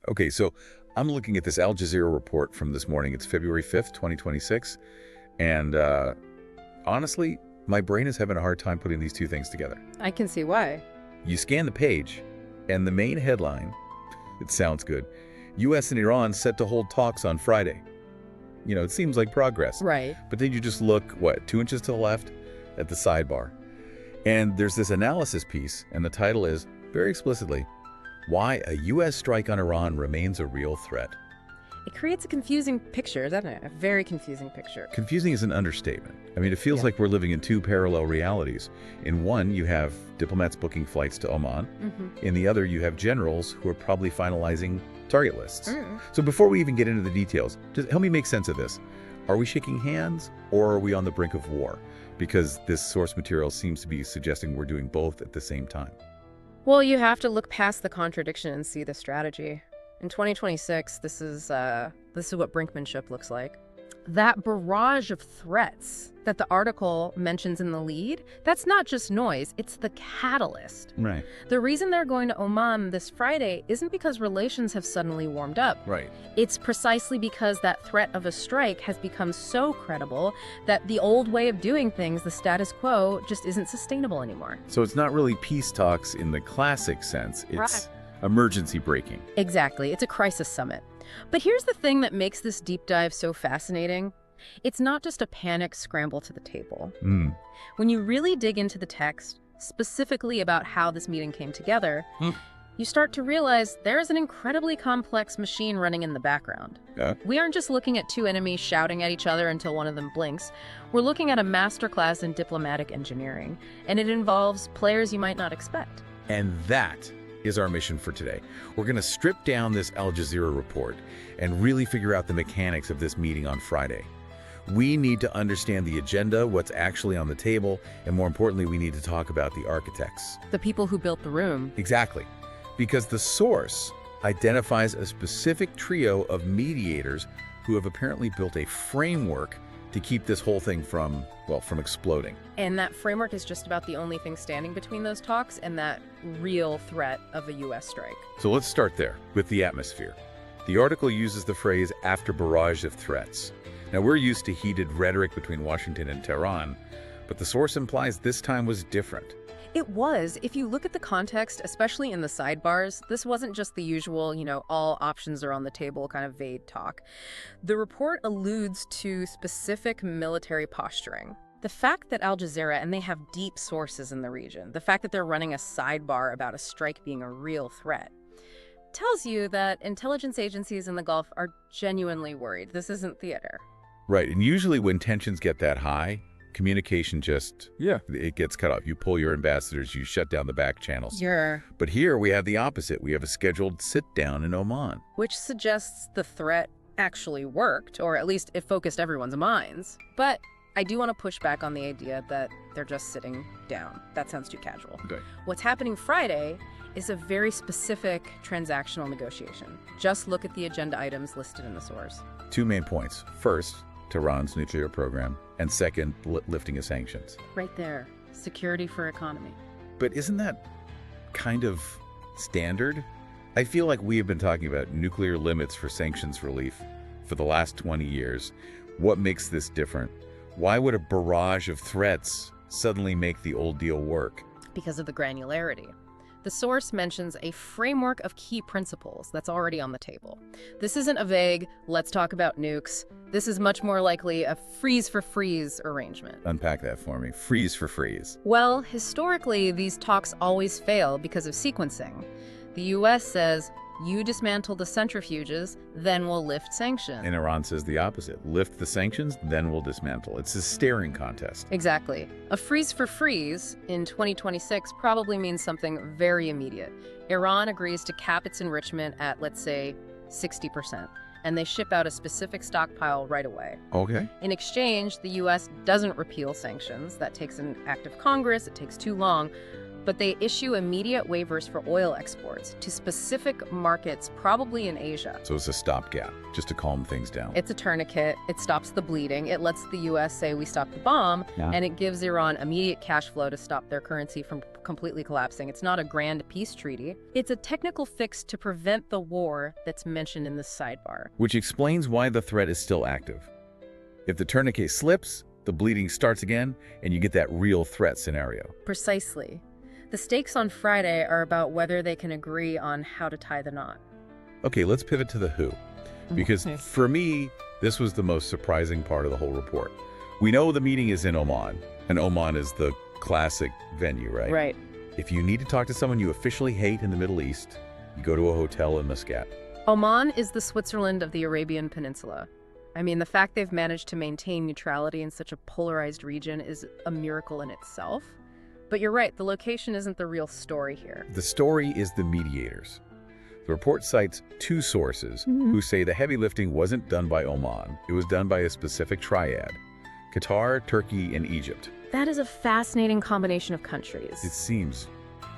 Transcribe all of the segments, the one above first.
Okay, so I'm looking at this Al Jazeera report from this morning. It's February 5th, 2026. And honestly, my brain is having a hard time putting these two things together. I can see why. You scan the page, and the main headline, it sounds good, U.S. and Iran set to hold talks on Friday. You know, it seems like progress. Right. But then you just look, 2 inches to the left at the sidebar. And there's this analysis piece, and the title is, very explicitly, Why a U.S. Strike on Iran Remains a Real Threat. It creates a confusing picture, doesn't it? A very confusing picture. Confusing is an understatement. I mean, it feels like we're living in two parallel realities. In one, you have diplomats booking flights to Oman. In the other, you have generals who are probably finalizing target lists. So before we even get into the details, just help me make sense of this. Are we shaking hands, or are we on the brink of war? Because this source material seems to be suggesting we're doing both at the same time. Well, you have to look past the contradiction and see the strategy. In 2026, this is what brinkmanship looks like. That barrage of threats that the article mentions in the lead, that's not just noise, it's the catalyst. Right. The reason they're going to Oman this Friday isn't because relations have suddenly warmed up. Right. It's precisely because that threat of a strike has become so credible that the old way of doing things, the status quo, just isn't sustainable anymore. So it's not really peace talks in the classic sense, it's emergency braking. Exactly. It's a crisis summit. But here's the thing that makes this deep dive so fascinating. It's not just a panic scramble to the table. When you really dig into the text, specifically about how this meeting came together, you start to realize there's an incredibly complex machine running in the background. We aren't just looking at two enemies shouting at each other until one of them blinks. We're looking at a masterclass in diplomatic engineering, and it involves players you might not expect. And that is our mission for today. We're going to strip down this Al Jazeera report and really figure out the mechanics of this meeting on Friday. We need to understand the agenda, what's actually on the table, and more importantly, we need to talk about the architects. The people who built the room. Exactly. Because the source identifies a specific trio of mediators who have apparently built a framework to keep this whole thing from exploding. And that framework is just about the only thing standing between those talks and that real threat of a U.S. strike. So let's start there, with the atmosphere. The article uses the phrase, after barrage of threats. Now, we're used to heated rhetoric between Washington and Tehran, but the source implies this time was different. It was. If you look at the context, especially in the sidebars, this wasn't just the usual, all options are on the table kind of vague talk. The report alludes to specific military posturing. The fact that Al Jazeera, and they have deep sources in the region, the fact that they're running a sidebar about a strike being a real threat, tells you that intelligence agencies in the Gulf are genuinely worried. This isn't theater. Right, and usually when tensions get that high, communication it gets cut off. You pull your ambassadors, you shut down the back channels. But here we have the opposite. We have a scheduled sit-down in Oman. Which suggests the threat actually worked, or at least it focused everyone's minds. But I do want to push back on the idea that they're just sitting down. That sounds too casual. Okay. What's happening Friday is a very specific transactional negotiation. Just look at the agenda items listed in the source. Two main points. First, Tehran's nuclear program, and second, lifting of sanctions. Right there. Security for economy. But isn't that kind of standard? I feel like we have been talking about nuclear limits for sanctions relief for the last 20 years. What makes this different? Why would a barrage of threats suddenly make the old deal work? Because of the granularity. The source mentions a framework of key principles that's already on the table. This isn't a vague, let's talk about nukes. This is much more likely a freeze-for-freeze arrangement. Unpack that for me. Freeze for freeze. Well, historically, these talks always fail because of sequencing. The U.S. says, you dismantle the centrifuges, then we'll lift sanctions. And Iran says the opposite. Lift the sanctions, then we'll dismantle. It's a staring contest. Exactly. A freeze for freeze in 2026 probably means something very immediate. Iran agrees to cap its enrichment at, let's say, 60%, and they ship out a specific stockpile right away. Okay. In exchange, the U.S. doesn't repeal sanctions. That takes an act of Congress. It takes too long. but they issue immediate waivers for oil exports to specific markets, probably in Asia. So it's a stopgap, just to calm things down. It's a tourniquet. It stops the bleeding. It lets the U.S. say we stopped the bomb, and it gives Iran immediate cash flow to stop their currency from completely collapsing. It's not a grand peace treaty. It's a technical fix to prevent the war that's mentioned in this sidebar. Which explains why the threat is still active. If the tourniquet slips, the bleeding starts again, and you get that real threat scenario. Precisely. The stakes on Friday are about whether they can agree on how to tie the knot. Okay, let's pivot to the who. Because for me, this was the most surprising part of the whole report. We know the meeting is in Oman, and Oman is the classic venue, right? Right. If you need to talk to someone you officially hate in the Middle East, you go to a hotel in Muscat. Oman is the Switzerland of the Arabian Peninsula. I mean, the fact they've managed to maintain neutrality in such a polarized region is a miracle in itself. But you're right, the location isn't the real story here. The story is the mediators. The report cites two sources who say the heavy lifting wasn't done by Oman. It was done by a specific triad: Qatar, Turkey, and Egypt. That is a fascinating combination of countries. It seems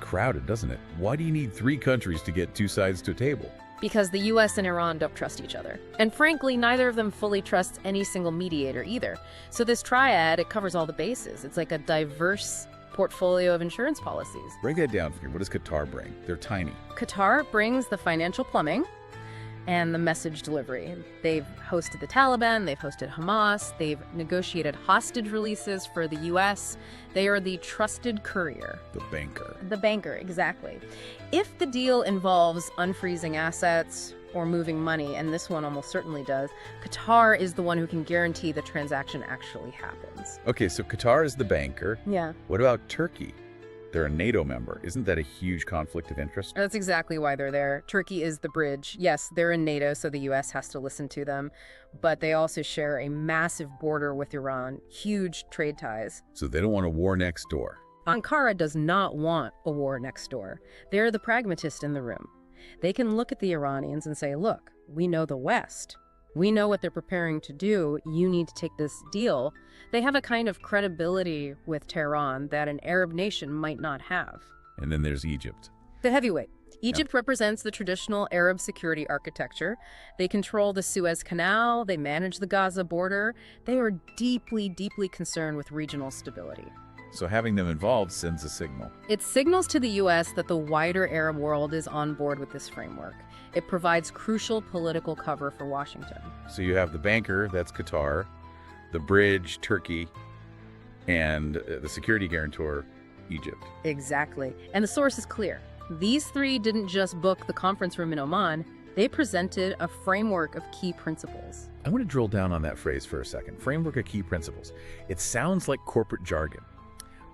crowded, doesn't it? Why do you need three countries to get two sides to a table? Because the U.S. and Iran don't trust each other. And frankly, neither of them fully trusts any single mediator either. So this triad, it covers all the bases. It's like a diverse portfolio of insurance policies. Break that down for me. What does Qatar bring? They're tiny. Qatar brings the financial plumbing and the message delivery. They've hosted the Taliban, they've hosted Hamas, they've negotiated hostage releases for the U.S. They are the trusted courier. The banker. The banker, exactly. If the deal involves unfreezing assets or moving money, and this one almost certainly does, Qatar is the one who can guarantee the transaction actually happens. Okay, so Qatar is the banker. Yeah. What about Turkey? They're a NATO member. Isn't that a huge conflict of interest? That's exactly why they're there. Turkey is the bridge. Yes, they're in NATO, so the U.S. has to listen to them. But they also share a massive border with Iran, huge trade ties. So they don't want a war next door. Ankara does not want a war next door. They're the pragmatist in the room. They can look at the Iranians and say, look, we know the West. We know what they're preparing to do. You need to take this deal. They have a kind of credibility with Tehran that an Arab nation might not have. And then there's Egypt. The heavyweight. Egypt represents the traditional Arab security architecture. They control the Suez Canal. They manage the Gaza border. They are deeply, deeply concerned with regional stability. So having them involved sends a signal. It signals to the U.S. that the wider Arab world is on board with this framework. It provides crucial political cover for Washington. So you have the banker, that's Qatar, the bridge, Turkey, and the security guarantor, Egypt. Exactly. And the source is clear. These three didn't just book the conference room in Oman. They presented a framework of key principles. I want to drill down on that phrase for a second. Framework of key principles. It sounds like corporate jargon.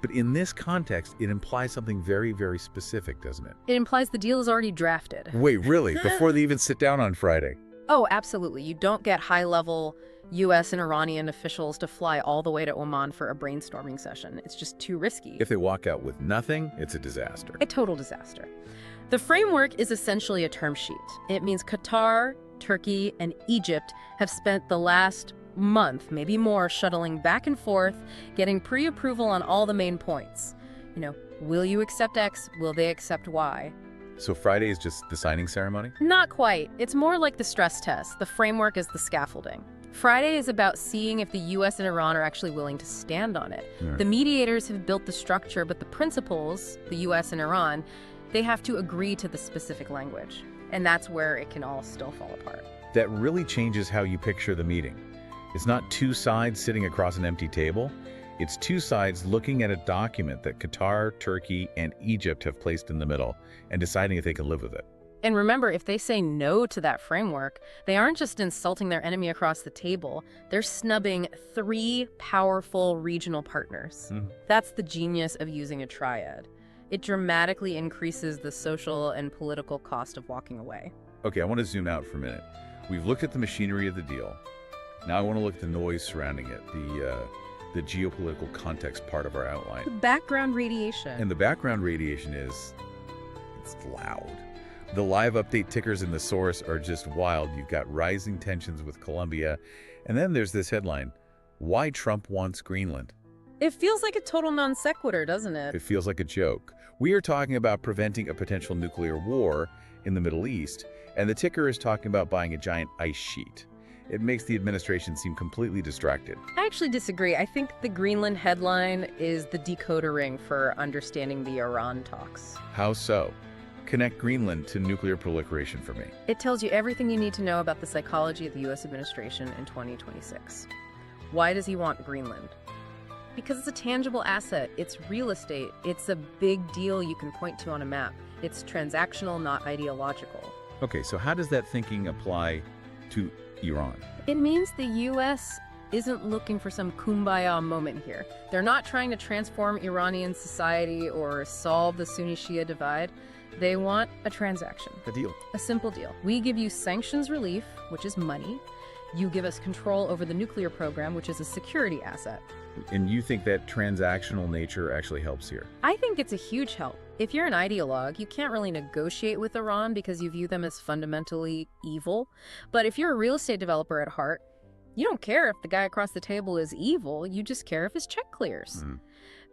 But in this context, it implies something very, very specific, doesn't it? It implies the deal is already drafted. Wait, really? Before they even sit down on Friday? Oh, absolutely. You don't get high-level U.S. and Iranian officials to fly all the way to Oman for a brainstorming session. It's just too risky. If they walk out with nothing, it's a disaster. A total disaster. The framework is essentially a term sheet. It means Qatar, Turkey, and Egypt have spent the last month, maybe more, shuttling back and forth, getting pre-approval on all the main points. You know, will you accept X? Will they accept Y? So Friday is just the signing ceremony? Not quite. It's more like the stress test. The framework is the scaffolding. Friday is about seeing if the U.S. and Iran are actually willing to stand on it. Yeah. The mediators have built the structure, but the principles, the U.S. and Iran, they have to agree to the specific language. And that's where it can all still fall apart. That really changes how you picture the meeting. It's not two sides sitting across an empty table. It's two sides looking at a document that Qatar, Turkey, and Egypt have placed in the middle and deciding if they can live with it. And remember, if they say no to that framework, they aren't just insulting their enemy across the table. They're snubbing three powerful regional partners. That's the genius of using a triad. It dramatically increases the social and political cost of walking away. Okay, I want to zoom out for a minute. We've looked at the machinery of the deal. Now I want to look at the noise surrounding it, the geopolitical context part of our outline. The background radiation. And the background radiation it's loud. The live update tickers in the source are just wild. You've got rising tensions with Colombia. And then there's this headline, Why Trump Wants Greenland. It feels like a total non sequitur, doesn't it? It feels like a joke. We are talking about preventing a potential nuclear war in the Middle East, and the ticker is talking about buying a giant ice sheet. It makes the administration seem completely distracted. I actually disagree. I think the Greenland headline is the decoder ring for understanding the Iran talks. How so? Connect Greenland to nuclear proliferation for me. It tells you everything you need to know about the psychology of the U.S. administration in 2026. Why does he want Greenland? Because it's a tangible asset. It's real estate. It's a big deal you can point to on a map. It's transactional, not ideological. Okay, so how does that thinking apply to Iran? It means the U.S. isn't looking for some kumbaya moment here. They're not trying to transform Iranian society or solve the Sunni-Shia divide. They want a transaction. A deal. A simple deal. We give you sanctions relief, which is money. You give us control over the nuclear program, which is a security asset. And you think that transactional nature actually helps here? I think it's a huge help. If you're an ideologue, you can't really negotiate with Iran because you view them as fundamentally evil. But if you're a real estate developer at heart, you don't care if the guy across the table is evil, you just care if his check clears.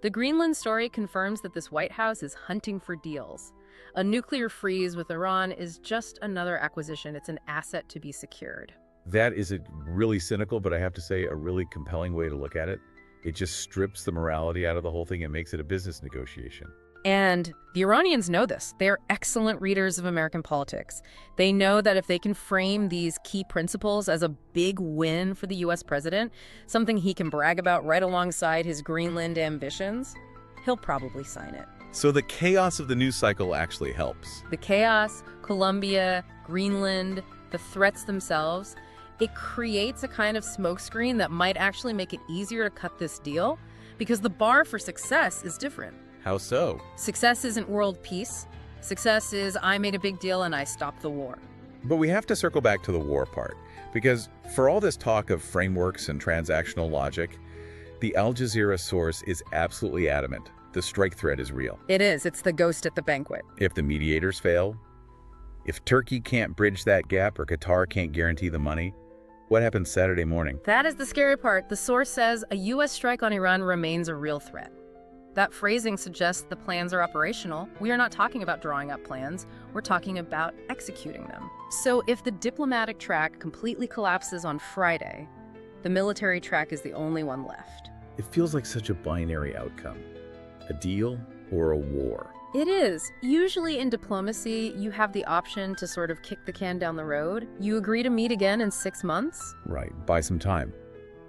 The Greenland story confirms that this White House is hunting for deals. A nuclear freeze with Iran is just another acquisition. It's an asset to be secured. That is a really cynical, but I have to say a really compelling way to look at it. It just strips the morality out of the whole thing and makes it a business negotiation. And the Iranians know this. They're excellent readers of American politics. They know that if they can frame these key principles as a big win for the U.S. president, something he can brag about right alongside his Greenland ambitions, he'll probably sign it. So the chaos of the news cycle actually helps. The chaos, Colombia, Greenland, the threats themselves, it creates a kind of smokescreen that might actually make it easier to cut this deal because the bar for success is different. How so? Success isn't world peace. Success is I made a big deal and I stopped the war. But we have to circle back to the war part, because for all this talk of frameworks and transactional logic, the Al Jazeera source is absolutely adamant. The strike threat is real. It is. It's the ghost at the banquet. If the mediators fail, if Turkey can't bridge that gap or Qatar can't guarantee the money, what happens Saturday morning? That is the scary part. The source says a U.S. strike on Iran remains a real threat. That phrasing suggests the plans are operational. We are not talking about drawing up plans. We're talking about executing them. So if the diplomatic track completely collapses on Friday, the military track is the only one left. It feels like such a binary outcome. A deal or a war. It is. Usually in diplomacy, you have the option to sort of kick the can down the road. You agree to meet again in 6 months. Right, buy some time.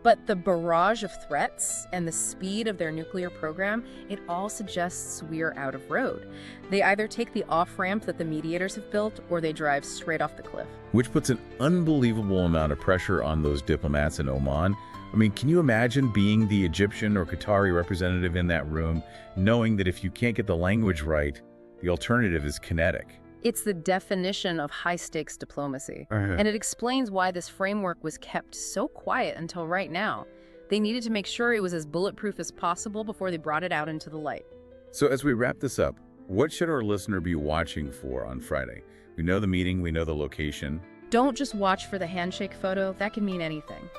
But the barrage of threats and the speed of their nuclear program, it all suggests we're out of road. They either take the off-ramp that the mediators have built, or they drive straight off the cliff. Which puts an unbelievable amount of pressure on those diplomats in Oman. I mean, can you imagine being the Egyptian or Qatari representative in that room, knowing that if you can't get the language right, the alternative is kinetic? It's the definition of high-stakes diplomacy. And it explains why this framework was kept so quiet until right now. They needed to make sure it was as bulletproof as possible before they brought it out into the light. So as we wrap this up, what should our listener be watching for on Friday? We know the meeting, we know the location. Don't just watch for the handshake photo. That can mean anything.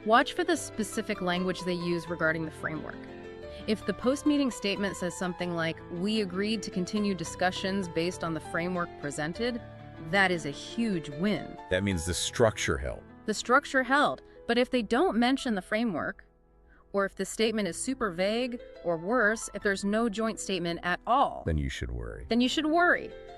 Watch for the specific language they use regarding the framework. If the post-meeting statement says something like, "We agreed to continue discussions based on the framework presented," that is a huge win. That means the structure held. The structure held. But if they don't mention the framework, or if the statement is super vague, or worse, if there's no joint statement at all, then you should worry.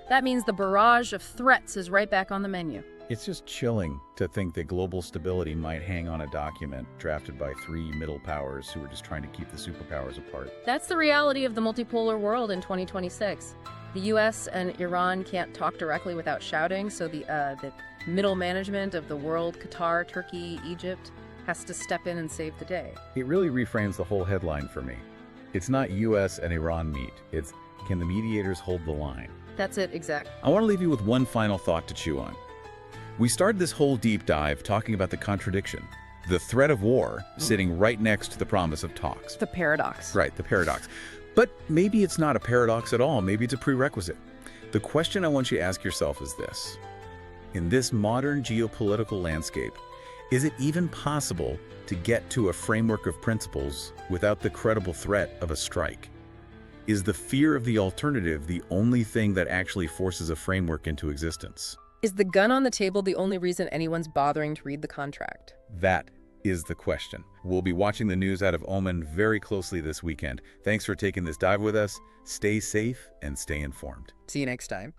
That means the barrage of threats is right back on the menu. It's just chilling to think that global stability might hang on a document drafted by 3 middle powers who are just trying to keep the superpowers apart. That's the reality of the multipolar world in 2026. The U.S. and Iran can't talk directly without shouting, so the middle management of the world, Qatar, Turkey, Egypt, has to step in and save the day. It really reframes the whole headline for me. It's not U.S. and Iran meet. It's, can the mediators hold the line? That's it, exactly. I want to leave you with one final thought to chew on. We started this whole deep dive talking about the contradiction, the threat of war sitting right next to the promise of talks. The paradox. Right, the paradox. But maybe it's not a paradox at all. Maybe it's a prerequisite. The question I want you to ask yourself is this. In this modern geopolitical landscape, is it even possible to get to a framework of principles without the credible threat of a strike? Is the fear of the alternative the only thing that actually forces a framework into existence? Is the gun on the table the only reason anyone's bothering to read the contract? That is the question. We'll be watching the news out of Oman very closely this weekend. Thanks for taking this dive with us. Stay safe and stay informed. See you next time.